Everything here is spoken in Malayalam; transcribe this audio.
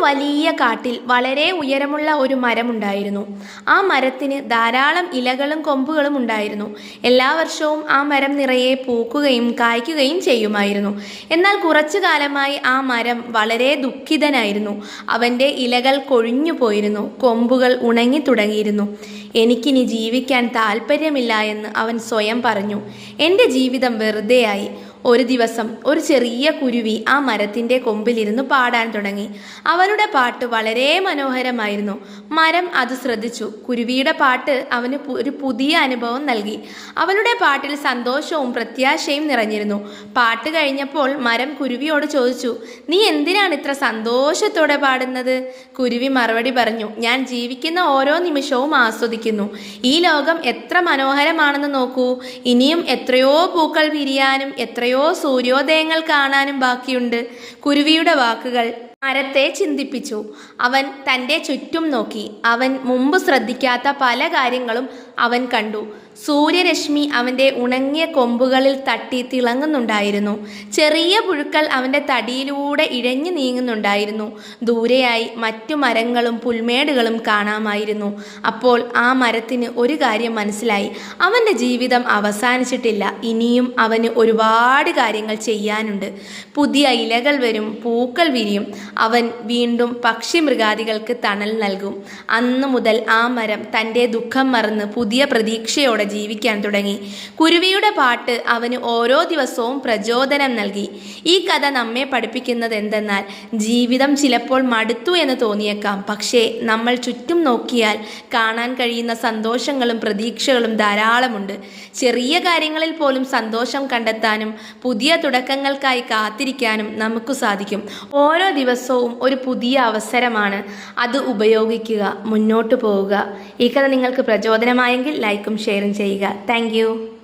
വലിയ കാട്ടിൽ വളരെ ഉയരമുള്ള ഒരു മരമുണ്ടായിരുന്നു. ആ മരത്തിന് ധാരാളം ഇലകളും കൊമ്പുകളും ഉണ്ടായിരുന്നു. എല്ലാ വർഷവും ആ മരം നിറയെ പൂക്കുകയും കായ്ക്കുകയും ചെയ്യുമായിരുന്നു. എന്നാൽ കുറച്ചു കാലമായി ആ മരം വളരെ ദുഃഖിതനായിരുന്നു. അവൻ്റെ ഇലകൾ കൊഴിഞ്ഞു പോയിരുന്നു, കൊമ്പുകൾ ഉണങ്ങി തുടങ്ങിയിരുന്നു. എനിക്കിനി ജീവിക്കാൻ താല്പര്യമില്ല എന്ന് അവൻ സ്വയം പറഞ്ഞു. എൻ്റെ ജീവിതം വെറുതെയായി. ഒരു ദിവസം ഒരു ചെറിയ കുരുവി ആ മരത്തിൻ്റെ കൊമ്പിലിരുന്ന് പാടാൻ തുടങ്ങി. അവളുടെ പാട്ട് വളരെ മനോഹരമായിരുന്നു. മരം അത് ശ്രദ്ധിച്ചു. കുരുവിയുടെ പാട്ട് അവന് ഒരു പുതിയ അനുഭവം നൽകി. അവളുടെ പാട്ടിൽ സന്തോഷവും പ്രത്യാശയും നിറഞ്ഞിരുന്നു. പാട്ട് കഴിഞ്ഞപ്പോൾ മരം കുരുവിയോട് ചോദിച്ചു, "നീ എന്തിനാണ് ഇത്ര സന്തോഷത്തോടെ പാടുന്നത്?" കുരുവി മറുപടി പറഞ്ഞു, "ഞാൻ ജീവിക്കുന്ന ഓരോ നിമിഷവും ആസ്വദിക്കുന്നു. ഈ ലോകം എത്ര മനോഹരമാണെന്ന് നോക്കൂ. ഇനിയും എത്രയോ പൂക്കൾ വിരിയാനും എത്രയോ സൂര്യോദയങ്ങൾ കാണാനും ബാക്കിയുണ്ട്." കുരുവിയുടെ വാക്കുകൾ മരത്തെ ചിന്തിപ്പിച്ചു. അവൻ തൻ്റെ ചുറ്റും നോക്കി. അവൻ മുമ്പ് ശ്രദ്ധിക്കാത്ത പല കാര്യങ്ങളും അവൻ കണ്ടു. സൂര്യരശ്മി അവൻ്റെ ഉണങ്ങിയ കൊമ്പുകളിൽ തട്ടി തിളങ്ങുന്നുണ്ടായിരുന്നു. ചെറിയ പുഴുക്കൾ അവൻ്റെ തടിയിലൂടെ ഇഴഞ്ഞു നീങ്ങുന്നുണ്ടായിരുന്നു. ദൂരെയായി മറ്റു മരങ്ങളും പുൽമേടുകളും കാണാമായിരുന്നു. അപ്പോൾ ആ മരത്തിന് ഒരു കാര്യം മനസ്സിലായി. അവൻ്റെ ജീവിതം അവസാനിച്ചിട്ടില്ല. ഇനിയും അവന് ഒരുപാട് കാര്യങ്ങൾ ചെയ്യാനുണ്ട്. പുതിയ ഇലകൾ വരും, പൂക്കൾ വിരിയും. അവൻ വീണ്ടും പക്ഷി മൃഗാദികൾക്ക് തണൽ നൽകും. അന്നു മുതൽ ആ മരം തൻ്റെ ദുഃഖം മറന്ന് പുതിയ പ്രതീക്ഷയോടെ ജീവിക്കാൻ തുടങ്ങി. കുരുവിയുടെ പാട്ട് അവന് ഓരോ ദിവസവും പ്രചോദനം നൽകി. ഈ കഥ നമ്മെ പഠിപ്പിക്കുന്നത് എന്തെന്നാൽ, ജീവിതം ചിലപ്പോൾ മടുത്തു എന്ന് തോന്നിയേക്കാം. പക്ഷേ നമ്മൾ ചുറ്റും നോക്കിയാൽ കാണാൻ കഴിയുന്ന സന്തോഷങ്ങളും പ്രതീക്ഷകളും ധാരാളമുണ്ട്. ചെറിയ കാര്യങ്ങളിൽ പോലും സന്തോഷം കണ്ടെത്താനും പുതിയ തുടക്കങ്ങൾക്കായി കാത്തിരിക്കാനും നമുക്ക് സാധിക്കും. ഓരോ ദിവസവും ഒരു പുതിയ അവസരമാണ്. അത് ഉപയോഗിക്കുക, മുന്നോട്ട് പോവുക. ഈ കഥ നിങ്ങൾക്ക് പ്രചോദനമായെങ്കിൽ ലൈക്കും ഷെയറും ചെയ്യുക. Thank you.